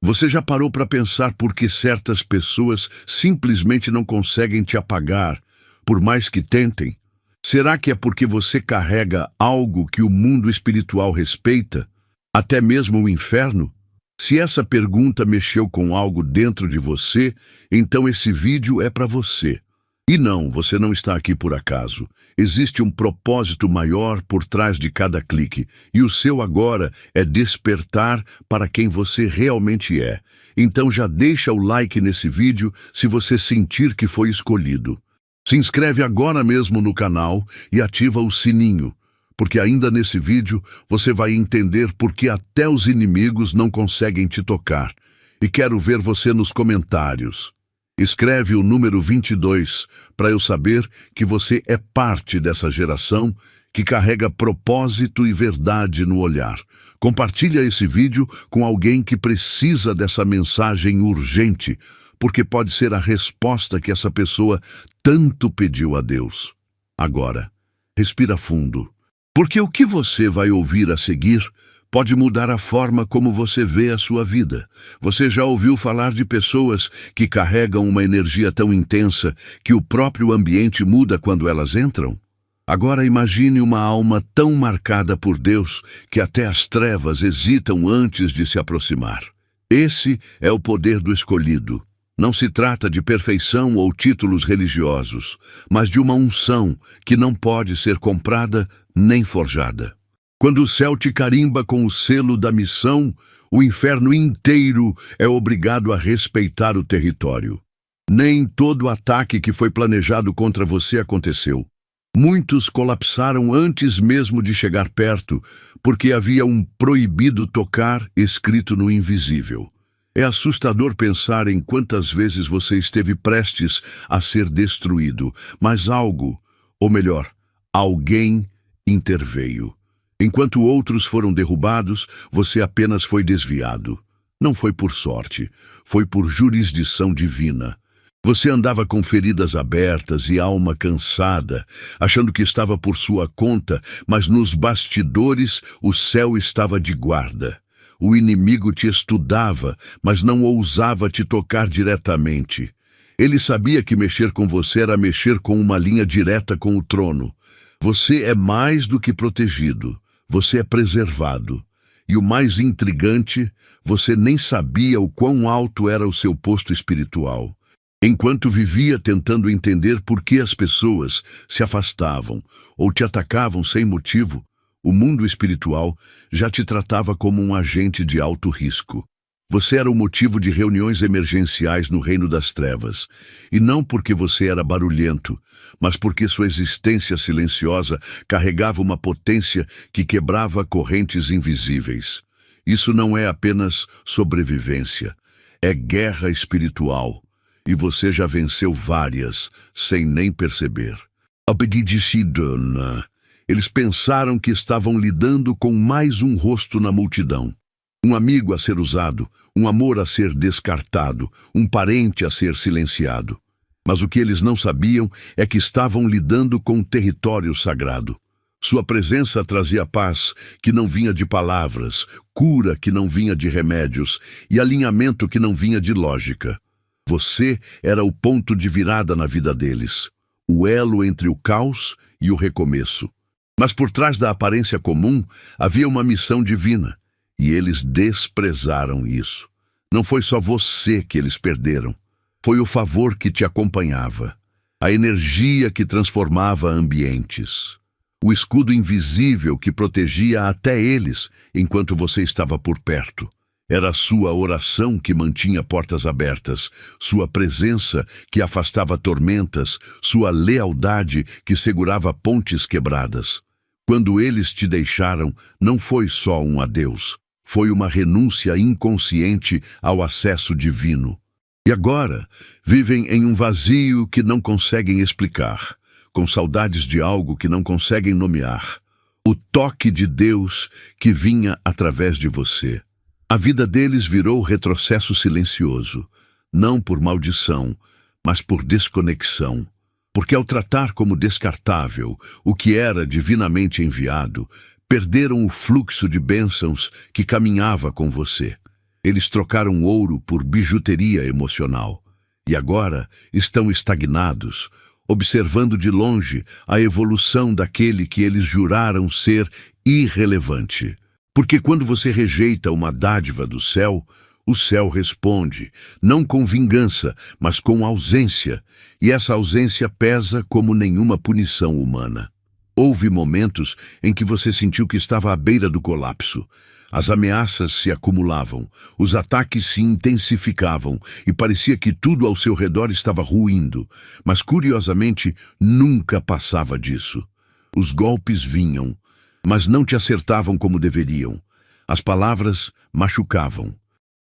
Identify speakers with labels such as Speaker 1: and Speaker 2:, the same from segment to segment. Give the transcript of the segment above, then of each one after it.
Speaker 1: Você já parou para pensar por que certas pessoas simplesmente não conseguem te apagar, por mais que tentem? Será que é porque você carrega algo que o mundo espiritual respeita, até mesmo o inferno? Se essa pergunta mexeu com algo dentro de você, então esse vídeo é para você. E não, você não está aqui por acaso. Existe um propósito maior por trás de cada clique, e o seu agora é despertar para quem você realmente é. Então já deixa o like nesse vídeo se você sentir que foi escolhido. Se inscreve agora mesmo no canal e ativa o sininho, porque ainda nesse vídeo você vai entender por que até os inimigos não conseguem te tocar. E quero ver você nos comentários. Escreve o número 22 para eu saber que você é parte dessa geração que carrega propósito e verdade no olhar. Compartilha esse vídeo com alguém que precisa dessa mensagem urgente, porque pode ser a resposta que essa pessoa tanto pediu a Deus. Agora, respira fundo, porque o que você vai ouvir a seguir pode mudar a forma como você vê a sua vida. Você já ouviu falar de pessoas que carregam uma energia tão intensa que o próprio ambiente muda quando elas entram? Agora imagine uma alma tão marcada por Deus que até as trevas hesitam antes de se aproximar. Esse é o poder do escolhido. Não se trata de perfeição ou títulos religiosos, mas de uma unção que não pode ser comprada nem forjada. Quando o céu te carimba com o selo da missão, o inferno inteiro é obrigado a respeitar o território. Nem todo ataque que foi planejado contra você aconteceu. Muitos colapsaram antes mesmo de chegar perto, porque havia um proibido tocar escrito no invisível. É assustador pensar em quantas vezes você esteve prestes a ser destruído, mas algo, ou melhor, alguém interveio. Enquanto outros foram derrubados, você apenas foi desviado. Não foi por sorte, foi por jurisdição divina. Você andava com feridas abertas e alma cansada, achando que estava por sua conta, mas nos bastidores o céu estava de guarda. O inimigo te estudava, mas não ousava te tocar diretamente. Ele sabia que mexer com você era mexer com uma linha direta com o trono. Você é mais do que protegido. Você é preservado. E o mais intrigante, você nem sabia o quão alto era o seu posto espiritual. Enquanto vivia tentando entender por que as pessoas se afastavam ou te atacavam sem motivo, o mundo espiritual já te tratava como um agente de alto risco. Você era o motivo de reuniões emergenciais no reino das trevas, e não porque você era barulhento, mas porque sua existência silenciosa carregava uma potência que quebrava correntes invisíveis. Isso não é apenas sobrevivência, é guerra espiritual, e você já venceu várias, sem nem perceber. Eles pensaram que estavam lidando com mais um rosto na multidão. Um amigo a ser usado, um amor a ser descartado, um parente a ser silenciado. Mas o que eles não sabiam é que estavam lidando com um território sagrado. Sua presença trazia paz que não vinha de palavras, cura que não vinha de remédios e alinhamento que não vinha de lógica. Você era o ponto de virada na vida deles, o elo entre o caos e o recomeço. Mas por trás da aparência comum havia uma missão divina. E eles desprezaram isso. Não foi só você que eles perderam. Foi o favor que te acompanhava. A energia que transformava ambientes. O escudo invisível que protegia até eles enquanto você estava por perto. Era a sua oração que mantinha portas abertas, sua presença que afastava tormentas, sua lealdade que segurava pontes quebradas. Quando eles te deixaram, não foi só um adeus. Foi uma renúncia inconsciente ao acesso divino. E agora, vivem em um vazio que não conseguem explicar, com saudades de algo que não conseguem nomear. O toque de Deus que vinha através de você. A vida deles virou retrocesso silencioso, não por maldição, mas por desconexão. Porque ao tratar como descartável o que era divinamente enviado, perderam o fluxo de bênçãos que caminhava com você. Eles trocaram ouro por bijuteria emocional. E agora estão estagnados, observando de longe a evolução daquele que eles juraram ser irrelevante. Porque quando você rejeita uma dádiva do céu, o céu responde, não com vingança, mas com ausência, e essa ausência pesa como nenhuma punição humana. Houve momentos em que você sentiu que estava à beira do colapso. As ameaças se acumulavam, os ataques se intensificavam e parecia que tudo ao seu redor estava ruindo, mas curiosamente nunca passava disso. Os golpes vinham, mas não te acertavam como deveriam. As palavras machucavam,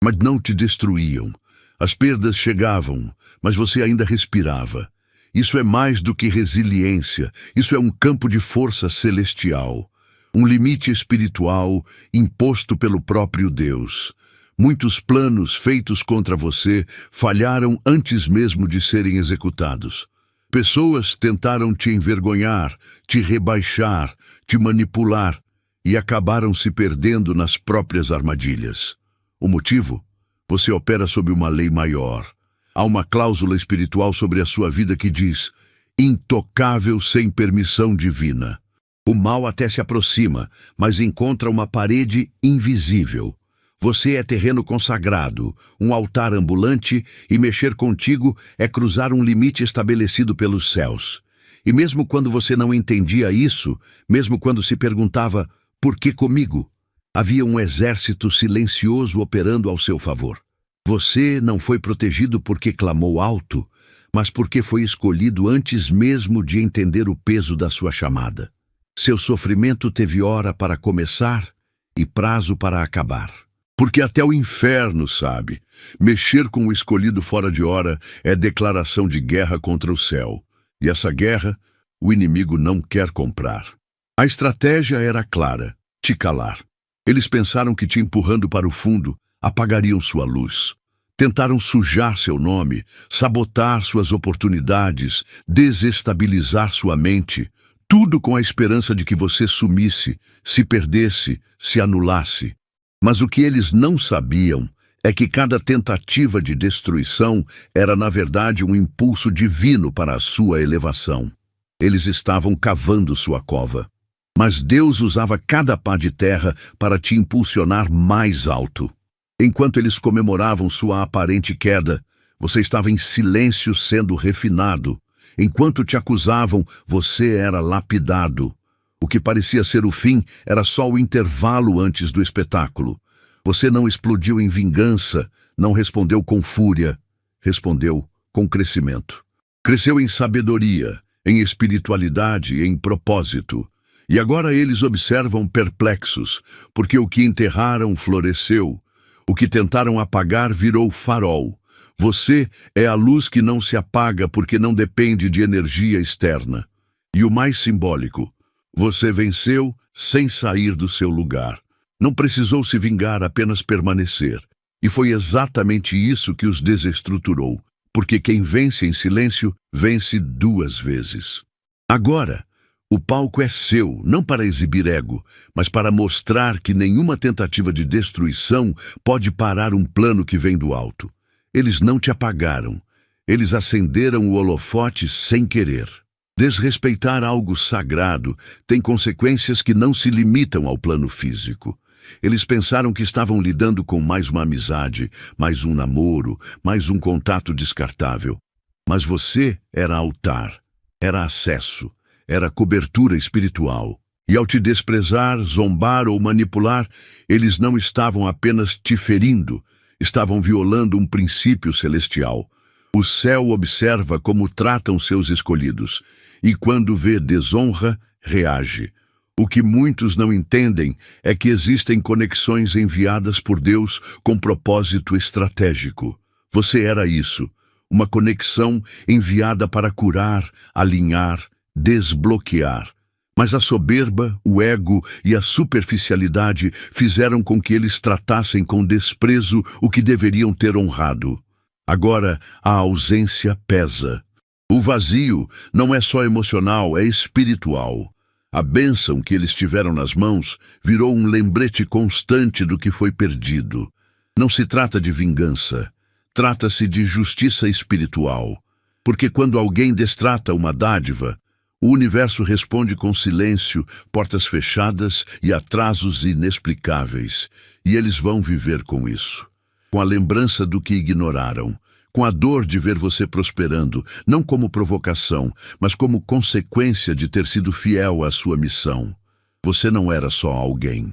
Speaker 1: mas não te destruíam. As perdas chegavam, mas você ainda respirava. Isso é mais do que resiliência, isso é um campo de força celestial. Um limite espiritual imposto pelo próprio Deus. Muitos planos feitos contra você falharam antes mesmo de serem executados. Pessoas tentaram te envergonhar, te rebaixar, te manipular e acabaram se perdendo nas próprias armadilhas. O motivo? Você opera sob uma lei maior. Há uma cláusula espiritual sobre a sua vida que diz: intocável sem permissão divina. O mal até se aproxima, mas encontra uma parede invisível. Você é terreno consagrado, um altar ambulante, e mexer contigo é cruzar um limite estabelecido pelos céus. E mesmo quando você não entendia isso, mesmo quando se perguntava, por que comigo? Havia um exército silencioso operando ao seu favor. Você não foi protegido porque clamou alto, mas porque foi escolhido antes mesmo de entender o peso da sua chamada. Seu sofrimento teve hora para começar e prazo para acabar. Porque até o inferno sabe, mexer com o escolhido fora de hora é declaração de guerra contra o céu. E essa guerra, o inimigo não quer comprar. A estratégia era clara, te calar. Eles pensaram que te empurrando para o fundo, apagariam sua luz. Tentaram sujar seu nome, sabotar suas oportunidades, desestabilizar sua mente. Tudo com a esperança de que você sumisse, se perdesse, se anulasse. Mas o que eles não sabiam é que cada tentativa de destruição era, na verdade, um impulso divino para a sua elevação. Eles estavam cavando sua cova. Mas Deus usava cada pá de terra para te impulsionar mais alto. Enquanto eles comemoravam sua aparente queda, você estava em silêncio sendo refinado. Enquanto te acusavam, você era lapidado. O que parecia ser o fim era só o intervalo antes do espetáculo. Você não explodiu em vingança, não respondeu com fúria, respondeu com crescimento. Cresceu em sabedoria, em espiritualidade, em propósito. E agora eles observam perplexos, porque o que enterraram floresceu. O que tentaram apagar virou farol. Você é a luz que não se apaga porque não depende de energia externa. E o mais simbólico, você venceu sem sair do seu lugar. Não precisou se vingar, apenas permanecer. E foi exatamente isso que os desestruturou, porque quem vence em silêncio, vence 2 vezes. Agora, o palco é seu, não para exibir ego, mas para mostrar que nenhuma tentativa de destruição pode parar um plano que vem do alto. Eles não te apagaram. Eles acenderam o holofote sem querer. Desrespeitar algo sagrado tem consequências que não se limitam ao plano físico. Eles pensaram que estavam lidando com mais uma amizade, mais um namoro, mais um contato descartável. Mas você era altar, era acesso, era cobertura espiritual. E ao te desprezar, zombar ou manipular, eles não estavam apenas te ferindo, estavam violando um princípio celestial. O céu observa como tratam seus escolhidos, e quando vê desonra, reage. O que muitos não entendem é que existem conexões enviadas por Deus com propósito estratégico. Você era isso, uma conexão enviada para curar, alinhar, desbloquear. Mas a soberba, o ego e a superficialidade fizeram com que eles tratassem com desprezo o que deveriam ter honrado. Agora, a ausência pesa. O vazio não é só emocional, é espiritual. A bênção que eles tiveram nas mãos virou um lembrete constante do que foi perdido. Não se trata de vingança, trata-se de justiça espiritual. Porque quando alguém destrata uma dádiva, o universo responde com silêncio, portas fechadas e atrasos inexplicáveis. E eles vão viver com isso, com a lembrança do que ignoraram, com a dor de ver você prosperando, não como provocação, mas como consequência de ter sido fiel à sua missão. Você não era só alguém.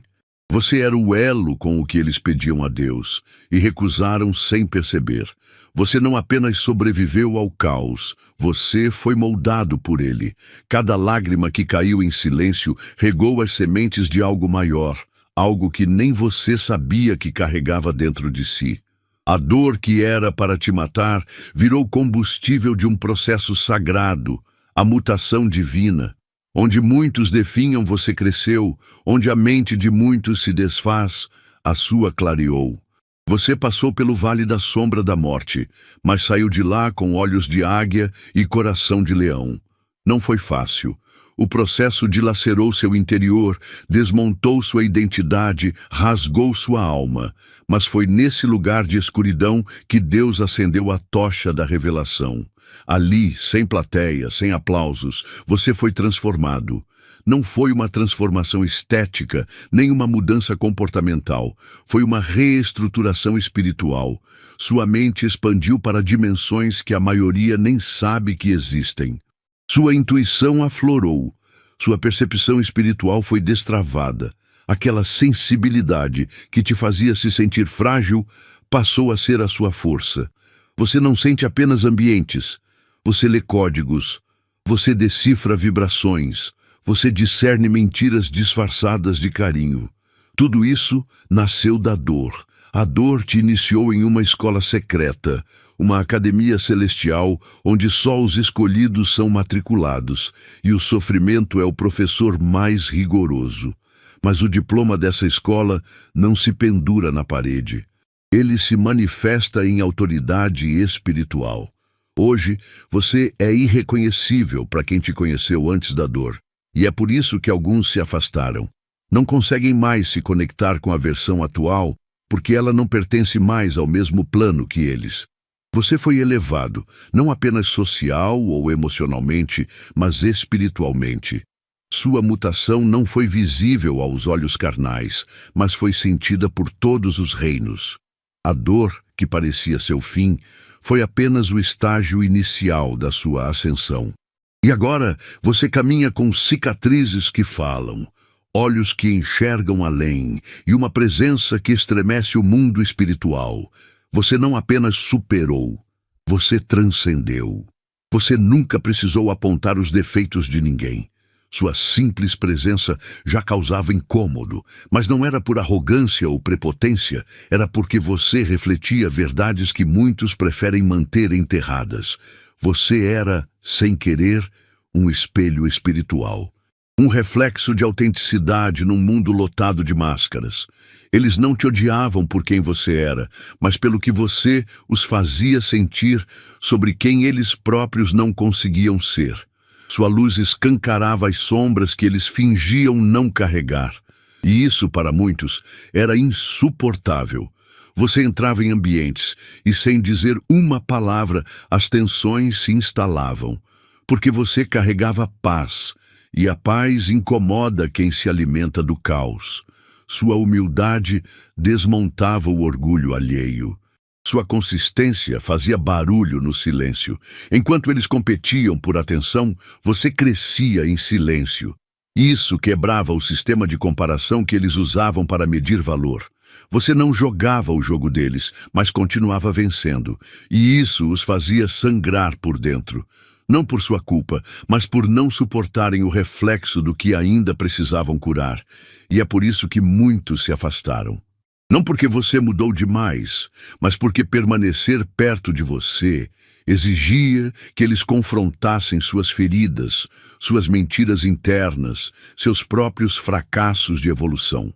Speaker 1: Você era o elo com o que eles pediam a Deus e recusaram sem perceber. Você não apenas sobreviveu ao caos, você foi moldado por ele. Cada lágrima que caiu em silêncio regou as sementes de algo maior, algo que nem você sabia que carregava dentro de si. A dor que era para te matar virou combustível de um processo sagrado, a mutação divina. Onde muitos definham, você cresceu, onde a mente de muitos se desfaz, a sua clareou. Você passou pelo vale da sombra da morte, mas saiu de lá com olhos de águia e coração de leão. Não foi fácil. O processo dilacerou seu interior, desmontou sua identidade, rasgou sua alma. Mas foi nesse lugar de escuridão que Deus acendeu a tocha da revelação. Ali, sem plateia, sem aplausos, você foi transformado. Não foi uma transformação estética, nem uma mudança comportamental. Foi uma reestruturação espiritual. Sua mente expandiu para dimensões que a maioria nem sabe que existem. Sua intuição aflorou. Sua percepção espiritual foi destravada. Aquela sensibilidade que te fazia se sentir frágil passou a ser a sua força. Você não sente apenas ambientes. Você lê códigos. Você decifra vibrações. Você discerne mentiras disfarçadas de carinho. Tudo isso nasceu da dor. A dor te iniciou em uma escola secreta, uma academia celestial onde só os escolhidos são matriculados, e o sofrimento é o professor mais rigoroso. Mas o diploma dessa escola não se pendura na parede. Ele se manifesta em autoridade espiritual. Hoje, você é irreconhecível para quem te conheceu antes da dor. E é por isso que alguns se afastaram. Não conseguem mais se conectar com a versão atual, porque ela não pertence mais ao mesmo plano que eles. Você foi elevado, não apenas social ou emocionalmente, mas espiritualmente. Sua mutação não foi visível aos olhos carnais, mas foi sentida por todos os reinos. A dor, que parecia seu fim, foi apenas o estágio inicial da sua ascensão. E agora você caminha com cicatrizes que falam, olhos que enxergam além e uma presença que estremece o mundo espiritual. Você não apenas superou, você transcendeu. Você nunca precisou apontar os defeitos de ninguém. Sua simples presença já causava incômodo, mas não era por arrogância ou prepotência, era porque você refletia verdades que muitos preferem manter enterradas. Você era, sem querer, um espelho espiritual. Um reflexo de autenticidade num mundo lotado de máscaras. Eles não te odiavam por quem você era, mas pelo que você os fazia sentir sobre quem eles próprios não conseguiam ser. Sua luz escancarava as sombras que eles fingiam não carregar. E isso, para muitos, era insuportável. Você entrava em ambientes e, sem dizer uma palavra, as tensões se instalavam. Porque você carregava paz, e a paz incomoda quem se alimenta do caos. Sua humildade desmontava o orgulho alheio. Sua consistência fazia barulho no silêncio. Enquanto eles competiam por atenção, você crescia em silêncio. Isso quebrava o sistema de comparação que eles usavam para medir valor. Você não jogava o jogo deles, mas continuava vencendo. E isso os fazia sangrar por dentro. Não por sua culpa, mas por não suportarem o reflexo do que ainda precisavam curar. E é por isso que muitos se afastaram. Não porque você mudou demais, mas porque permanecer perto de você exigia que eles confrontassem suas feridas, suas mentiras internas, seus próprios fracassos de evolução.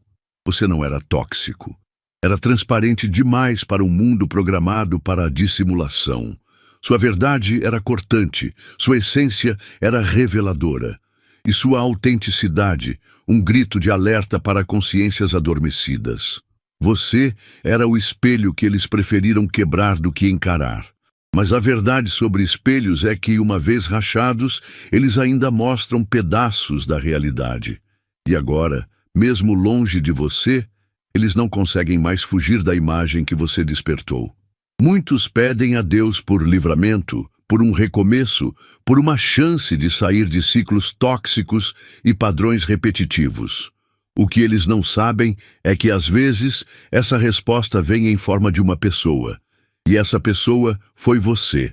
Speaker 1: Você não era tóxico. Era transparente demais para um mundo programado para a dissimulação. Sua verdade era cortante, sua essência era reveladora. E sua autenticidade, um grito de alerta para consciências adormecidas. Você era o espelho que eles preferiram quebrar do que encarar. Mas a verdade sobre espelhos é que, uma vez rachados, eles ainda mostram pedaços da realidade. E agora, mesmo longe de você, eles não conseguem mais fugir da imagem que você despertou. Muitos pedem a Deus por livramento, por um recomeço, por uma chance de sair de ciclos tóxicos e padrões repetitivos. O que eles não sabem é que, às vezes, essa resposta vem em forma de uma pessoa. E essa pessoa foi você.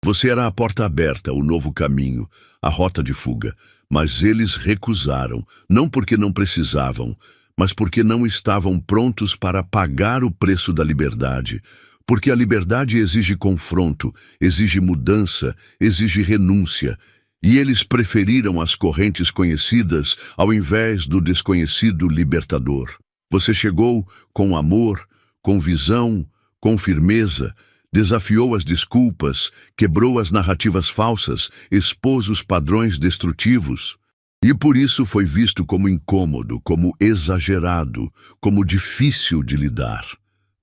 Speaker 1: Você era a porta aberta, o novo caminho, a rota de fuga. Mas eles recusaram, não porque não precisavam, mas porque não estavam prontos para pagar o preço da liberdade. Porque a liberdade exige confronto, exige mudança, exige renúncia. E eles preferiram as correntes conhecidas ao invés do desconhecido libertador. Você chegou com amor, com visão, com firmeza, desafiou as desculpas, quebrou as narrativas falsas, expôs os padrões destrutivos. E por isso foi visto como incômodo, como exagerado, como difícil de lidar.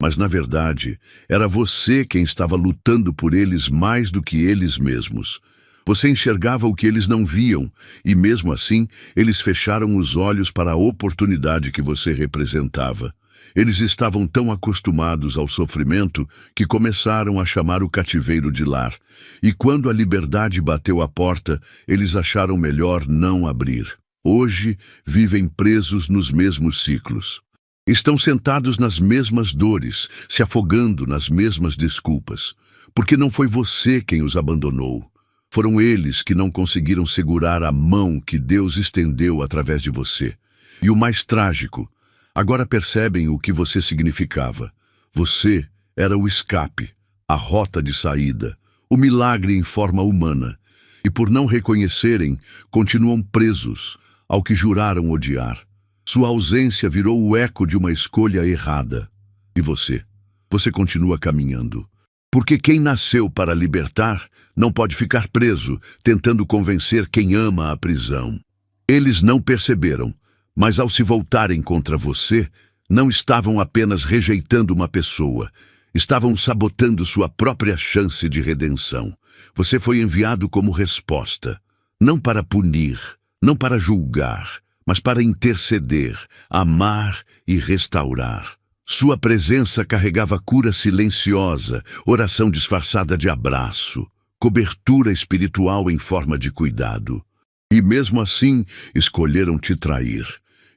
Speaker 1: Mas, na verdade, era você quem estava lutando por eles mais do que eles mesmos. Você enxergava o que eles não viam, e mesmo assim, eles fecharam os olhos para a oportunidade que você representava. Eles estavam tão acostumados ao sofrimento que começaram a chamar o cativeiro de lar. E quando a liberdade bateu à porta, eles acharam melhor não abrir. Hoje, vivem presos nos mesmos ciclos. Estão sentados nas mesmas dores, se afogando nas mesmas desculpas. Porque não foi você quem os abandonou. Foram eles que não conseguiram segurar a mão que Deus estendeu através de você. E o mais trágico, agora percebem o que você significava. Você era o escape, a rota de saída, o milagre em forma humana. E por não reconhecerem, continuam presos ao que juraram odiar. Sua ausência virou o eco de uma escolha errada. E você? Você continua caminhando. Porque quem nasceu para libertar não pode ficar preso, tentando convencer quem ama a prisão. Eles não perceberam, mas ao se voltarem contra você, não estavam apenas rejeitando uma pessoa, estavam sabotando sua própria chance de redenção. Você foi enviado como resposta, não para punir, não para julgar, mas para interceder, amar e restaurar. Sua presença carregava cura silenciosa, oração disfarçada de abraço, cobertura espiritual em forma de cuidado. E mesmo assim, escolheram te trair.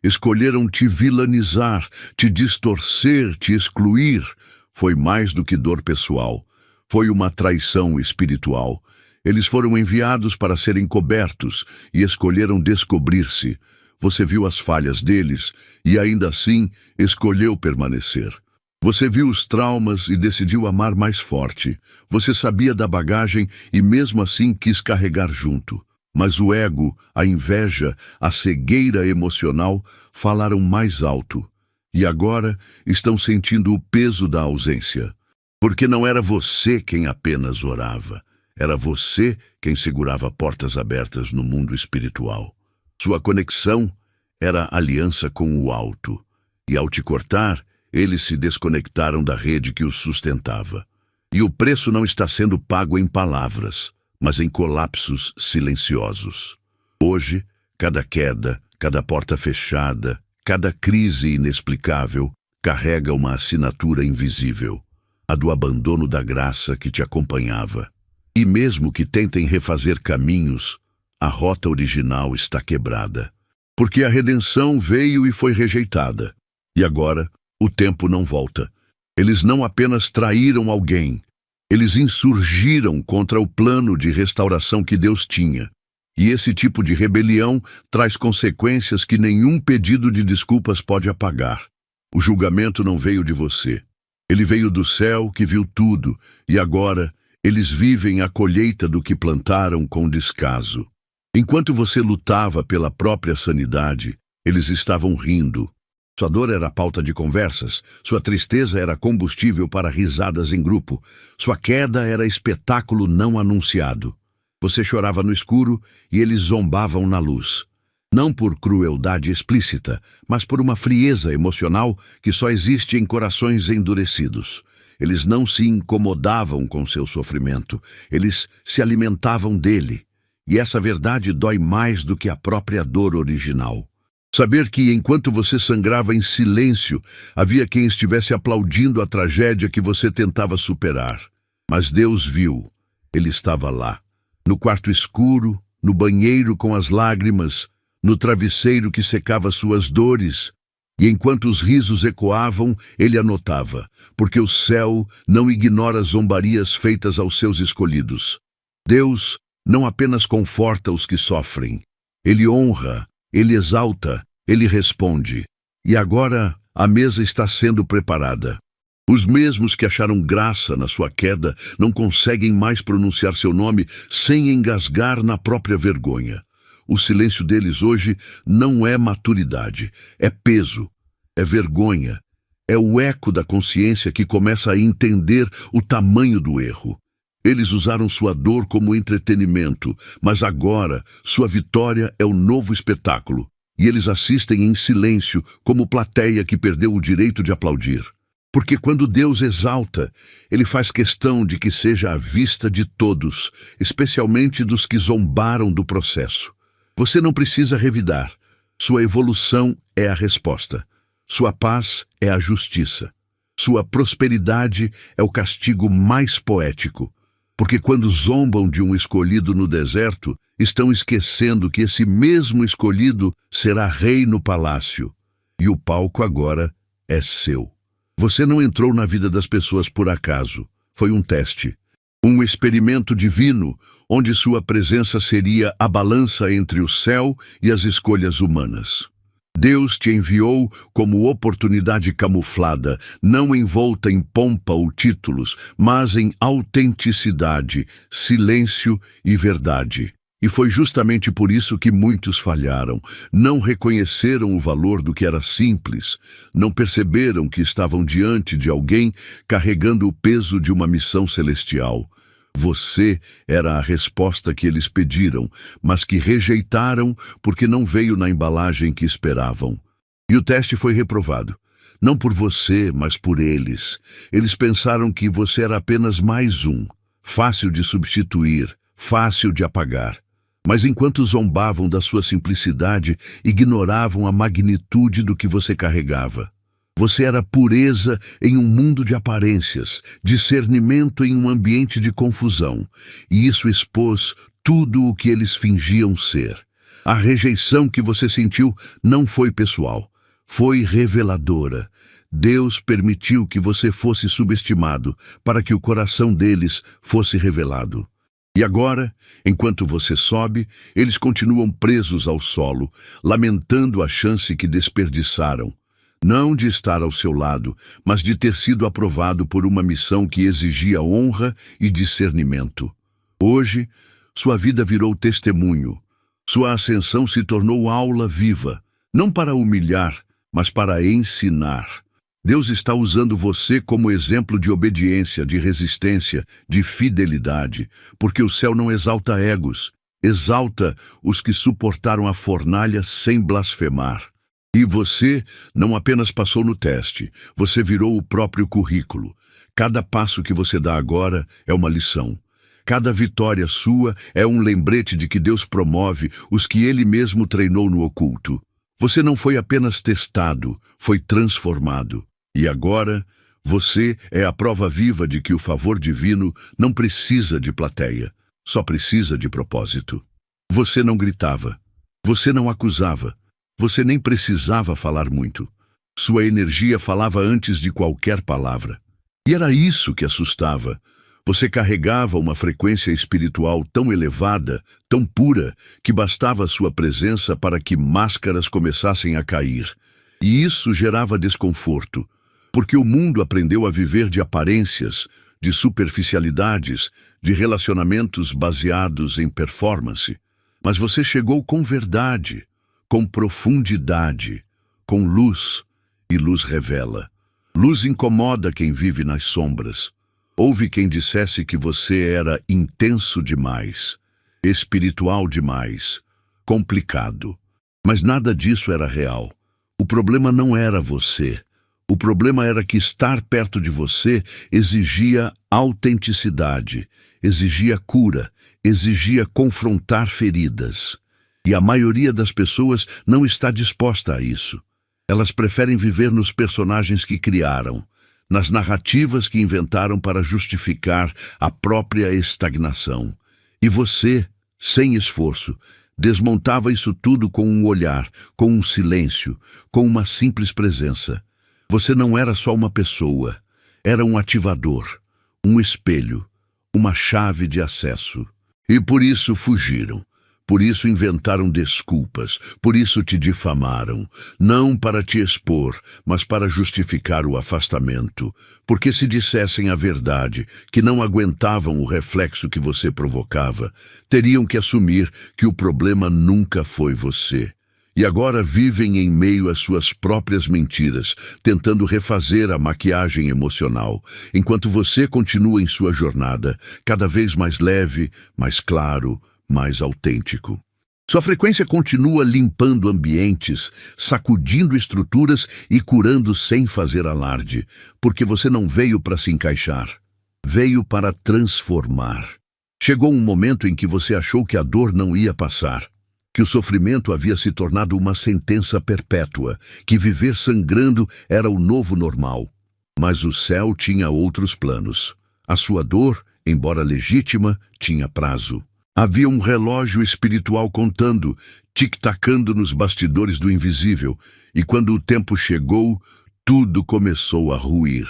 Speaker 1: Escolheram te vilanizar, te distorcer, te excluir. Foi mais do que dor pessoal. Foi uma traição espiritual. Eles foram enviados para serem cobertos e escolheram descobrir-se. Você viu as falhas deles e, ainda assim, escolheu permanecer. Você viu os traumas e decidiu amar mais forte. Você sabia da bagagem e, mesmo assim, quis carregar junto. Mas o ego, a inveja, a cegueira emocional falaram mais alto. E agora estão sentindo o peso da ausência. Porque não era você quem apenas orava. Era você quem segurava portas abertas no mundo espiritual. Sua conexão era aliança com o alto. E ao te cortar, eles se desconectaram da rede que os sustentava. E o preço não está sendo pago em palavras, mas em colapsos silenciosos. Hoje, cada queda, cada porta fechada, cada crise inexplicável carrega uma assinatura invisível, a do abandono da graça que te acompanhava. E mesmo que tentem refazer caminhos, a rota original está quebrada. Porque a redenção veio e foi rejeitada. E agora, o tempo não volta. Eles não apenas traíram alguém, eles insurgiram contra o plano de restauração que Deus tinha. E esse tipo de rebelião traz consequências que nenhum pedido de desculpas pode apagar. O julgamento não veio de você. Ele veio do céu que viu tudo, e agora eles vivem a colheita do que plantaram com descaso. Enquanto você lutava pela própria sanidade, eles estavam rindo. Sua dor era pauta de conversas, sua tristeza era combustível para risadas em grupo, sua queda era espetáculo não anunciado. Você chorava no escuro e eles zombavam na luz. Não por crueldade explícita, mas por uma frieza emocional que só existe em corações endurecidos. Eles não se incomodavam com seu sofrimento, eles se alimentavam dele. E essa verdade dói mais do que a própria dor original. Saber que, enquanto você sangrava em silêncio, havia quem estivesse aplaudindo a tragédia que você tentava superar. Mas Deus viu. Ele estava lá, no quarto escuro, no banheiro com as lágrimas, no travesseiro que secava suas dores. E enquanto os risos ecoavam, ele anotava, porque o céu não ignora zombarias feitas aos seus escolhidos. Deus não apenas conforta os que sofrem, ele honra, ele exalta, ele responde. E agora a mesa está sendo preparada. Os mesmos que acharam graça na sua queda não conseguem mais pronunciar seu nome sem engasgar na própria vergonha. O silêncio deles hoje não é maturidade, é peso, é vergonha, é o eco da consciência que começa a entender o tamanho do erro. Eles usaram sua dor como entretenimento, mas agora sua vitória é o novo espetáculo, e eles assistem em silêncio como plateia que perdeu o direito de aplaudir. Porque quando Deus exalta, ele faz questão de que seja à vista de todos, especialmente dos que zombaram do processo. Você não precisa revidar. Sua evolução é a resposta. Sua paz é a justiça. Sua prosperidade é o castigo mais poético. Porque quando zombam de um escolhido no deserto, estão esquecendo que esse mesmo escolhido será rei no palácio. E o palco agora é seu. Você não entrou na vida das pessoas por acaso. Foi um teste. Um experimento divino, onde sua presença seria a balança entre o céu e as escolhas humanas. Deus te enviou como oportunidade camuflada, não envolta em pompa ou títulos, mas em autenticidade, silêncio e verdade. E foi justamente por isso que muitos falharam. Não reconheceram o valor do que era simples. Não perceberam que estavam diante de alguém carregando o peso de uma missão celestial. Você era a resposta que eles pediram, mas que rejeitaram porque não veio na embalagem que esperavam. E o teste foi reprovado. Não por você, mas por eles. Eles pensaram que você era apenas mais um, fácil de substituir, fácil de apagar. Mas enquanto zombavam da sua simplicidade, ignoravam a magnitude do que você carregava. Você era pureza em um mundo de aparências, discernimento em um ambiente de confusão, e isso expôs tudo o que eles fingiam ser. A rejeição que você sentiu não foi pessoal, foi reveladora. Deus permitiu que você fosse subestimado para que o coração deles fosse revelado. E agora, enquanto você sobe, eles continuam presos ao solo, lamentando a chance que desperdiçaram. Não de estar ao seu lado, mas de ter sido aprovado por uma missão que exigia honra e discernimento. Hoje, sua vida virou testemunho. Sua ascensão se tornou aula viva, não para humilhar, mas para ensinar. Deus está usando você como exemplo de obediência, de resistência, de fidelidade, porque o céu não exalta egos, exalta os que suportaram a fornalha sem blasfemar. E você não apenas passou no teste, você virou o próprio currículo. Cada passo que você dá agora é uma lição. Cada vitória sua é um lembrete de que Deus promove os que Ele mesmo treinou no oculto. Você não foi apenas testado, foi transformado. E agora, você é a prova viva de que o favor divino não precisa de plateia, só precisa de propósito. Você não gritava, você não acusava, você nem precisava falar muito. Sua energia falava antes de qualquer palavra. E era isso que assustava. Você carregava uma frequência espiritual tão elevada, tão pura, que bastava sua presença para que máscaras começassem a cair. E isso gerava desconforto, porque o mundo aprendeu a viver de aparências, de superficialidades, de relacionamentos baseados em performance. Mas você chegou com verdade, com profundidade, com luz, e luz revela. Luz incomoda quem vive nas sombras. Houve quem dissesse que você era intenso demais, espiritual demais, complicado. Mas nada disso era real. O problema não era você. O problema era que estar perto de você exigia autenticidade, exigia cura, exigia confrontar feridas. E a maioria das pessoas não está disposta a isso. Elas preferem viver nos personagens que criaram, nas narrativas que inventaram para justificar a própria estagnação. E você, sem esforço, desmontava isso tudo com um olhar, com um silêncio, com uma simples presença. Você não era só uma pessoa, era um ativador, um espelho, uma chave de acesso. E por isso fugiram. Por isso inventaram desculpas, por isso te difamaram, não para te expor, mas para justificar o afastamento. Porque se dissessem a verdade, que não aguentavam o reflexo que você provocava, teriam que assumir que o problema nunca foi você. E agora vivem em meio às suas próprias mentiras, tentando refazer a maquiagem emocional, enquanto você continua em sua jornada, cada vez mais leve, mais claro, mais autêntico. Sua frequência continua limpando ambientes, sacudindo estruturas e curando sem fazer alarde, porque você não veio para se encaixar, veio para transformar. Chegou um momento em que você achou que a dor não ia passar, que o sofrimento havia se tornado uma sentença perpétua, que viver sangrando era o novo normal. Mas o céu tinha outros planos. A sua dor, embora legítima, tinha prazo. Havia um relógio espiritual contando, tic-tacando nos bastidores do invisível, e quando o tempo chegou, tudo começou a ruir.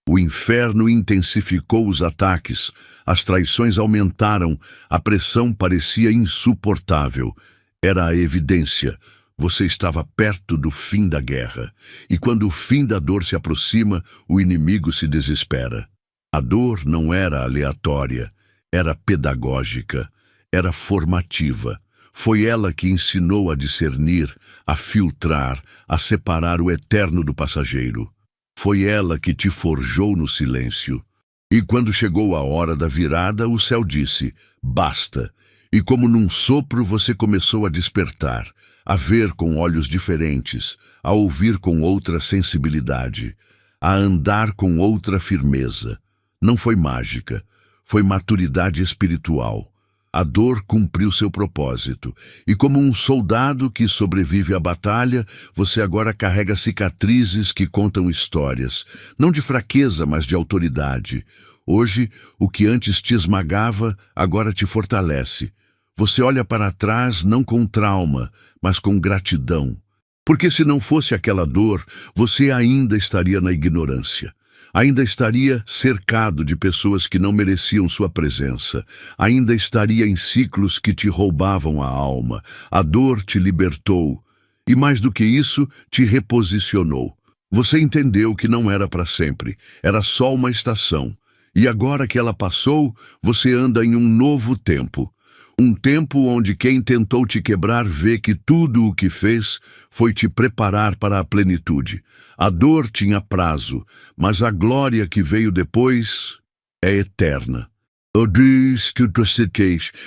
Speaker 1: O inferno intensificou os ataques, as traições aumentaram, a pressão parecia insuportável. Era a evidência. Você estava perto do fim da guerra, e quando o fim da dor se aproxima, o inimigo se desespera. A dor não era aleatória, era pedagógica. Era formativa. Foi ela que ensinou a discernir, a filtrar, a separar o eterno do passageiro. Foi ela que te forjou no silêncio. E quando chegou a hora da virada, o céu disse, basta. E como num sopro você começou a despertar, a ver com olhos diferentes, a ouvir com outra sensibilidade, a andar com outra firmeza. Não foi mágica, foi maturidade espiritual. A dor cumpriu seu propósito, e como um soldado que sobrevive à batalha, você agora carrega cicatrizes que contam histórias, não de fraqueza, mas de autoridade. Hoje, o que antes te esmagava, agora te fortalece. Você olha para trás não com trauma, mas com gratidão. Porque se não fosse aquela dor, você ainda estaria na ignorância. Ainda estaria cercado de pessoas que não mereciam sua presença. Ainda estaria em ciclos que te roubavam a alma. A dor te libertou. E mais do que isso, te reposicionou. Você entendeu que não era para sempre. Era só uma estação. E agora que ela passou, você anda em um novo tempo. Um tempo onde quem tentou te quebrar vê que tudo o que fez foi te preparar para a plenitude. A dor tinha prazo, mas a glória que veio depois é eterna.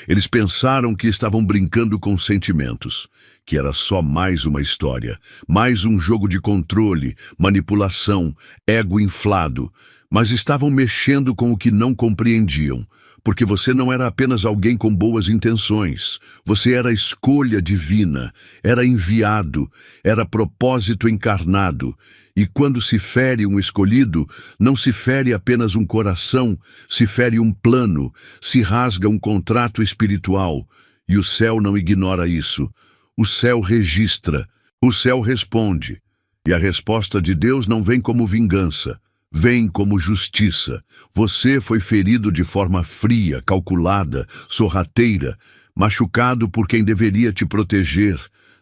Speaker 1: Eles pensaram que estavam brincando com sentimentos, que era só mais uma história, mais um jogo de controle, manipulação, ego inflado, mas estavam mexendo com o que não compreendiam. Porque você não era apenas alguém com boas intenções. Você era escolha divina, era enviado, era propósito encarnado. E quando se fere um escolhido, não se fere apenas um coração, se fere um plano, se rasga um contrato espiritual. E o céu não ignora isso. O céu registra, o céu responde. E a resposta de Deus não vem como vingança. Vem como justiça. Você foi ferido de forma fria, calculada, sorrateira, machucado por quem deveria te proteger,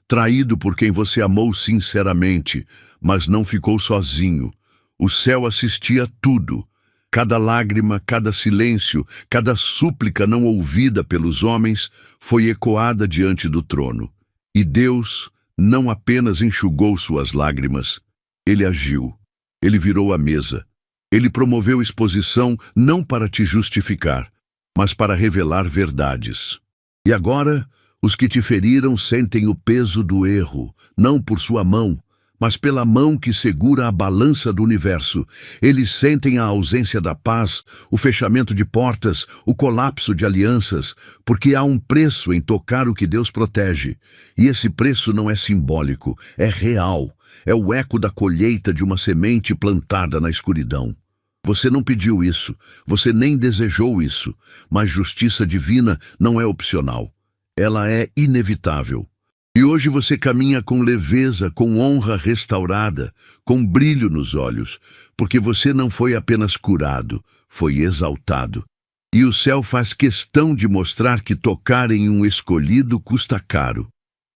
Speaker 1: traído por quem você amou sinceramente, mas não ficou sozinho. O céu assistia a tudo. Cada lágrima, cada silêncio, cada súplica não ouvida pelos homens foi ecoada diante do trono. E Deus não apenas enxugou suas lágrimas, Ele agiu. Ele virou a mesa. Ele promoveu exposição não para te justificar, mas para revelar verdades. E agora, Os que te feriram sentem o peso do erro, não por sua mão, mas pela mão que segura a balança do universo. Eles sentem a ausência da paz, o fechamento de portas, o colapso de alianças, porque há um preço em tocar o que Deus protege. E esse preço não é simbólico, é real. É o eco da colheita de uma semente plantada na escuridão. Você não pediu isso, você nem desejou isso, mas justiça divina não é opcional. Ela é inevitável. E hoje você caminha com leveza, com honra restaurada, com brilho nos olhos, porque você não foi apenas curado, foi exaltado. E o céu faz questão de mostrar que tocar em um escolhido custa caro.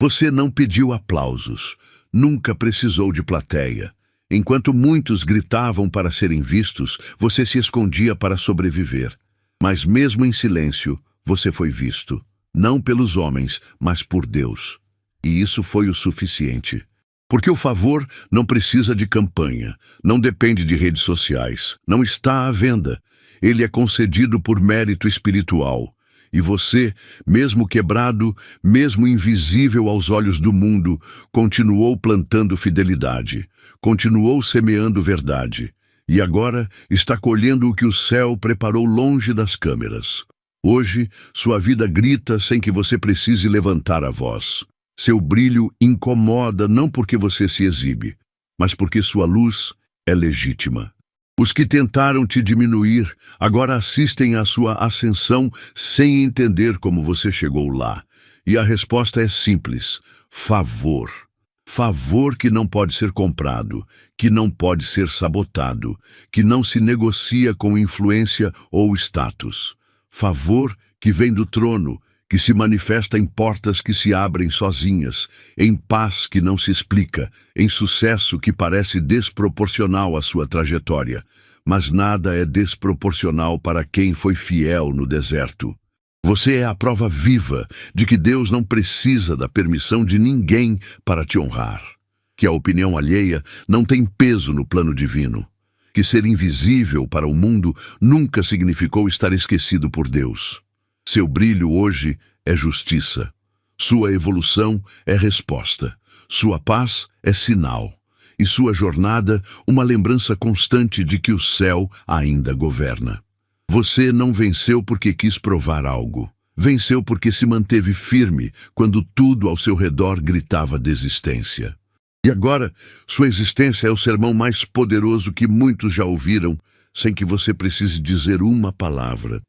Speaker 1: Você não pediu aplausos, nunca precisou de plateia. Enquanto muitos gritavam para serem vistos, você se escondia para sobreviver. Mas mesmo em silêncio, você foi visto, não pelos homens, mas por Deus. E isso foi o suficiente. Porque o favor não precisa de campanha, não depende de redes sociais, não está à venda. Ele é concedido por mérito espiritual. E você, mesmo quebrado, mesmo invisível aos olhos do mundo, continuou plantando fidelidade, continuou semeando verdade. E agora está colhendo o que o céu preparou longe das câmeras. Hoje, sua vida grita sem que você precise levantar a voz. Seu brilho incomoda não porque você se exibe, mas porque sua luz é legítima. Os que tentaram te diminuir agora assistem à sua ascensão sem entender como você chegou lá. E a resposta é simples: favor. Favor que não pode ser comprado, que não pode ser sabotado, que não se negocia com influência ou status. Favor que vem do trono, que se manifesta em portas que se abrem sozinhas, em paz que não se explica, em sucesso que parece desproporcional à sua trajetória. Mas nada é desproporcional para quem foi fiel no deserto. Você é a prova viva de que Deus não precisa da permissão de ninguém para te honrar. Que a opinião alheia não tem peso no plano divino. Que ser invisível para o mundo nunca significou estar esquecido por Deus. Seu brilho hoje é justiça. Sua evolução é resposta. Sua paz é sinal. E sua jornada, uma lembrança constante de que o céu ainda governa. Você não venceu porque quis provar algo. Venceu porque se manteve firme quando tudo ao seu redor gritava desistência. E agora, sua existência é o sermão mais poderoso que muitos já ouviram, sem que você precise dizer uma palavra.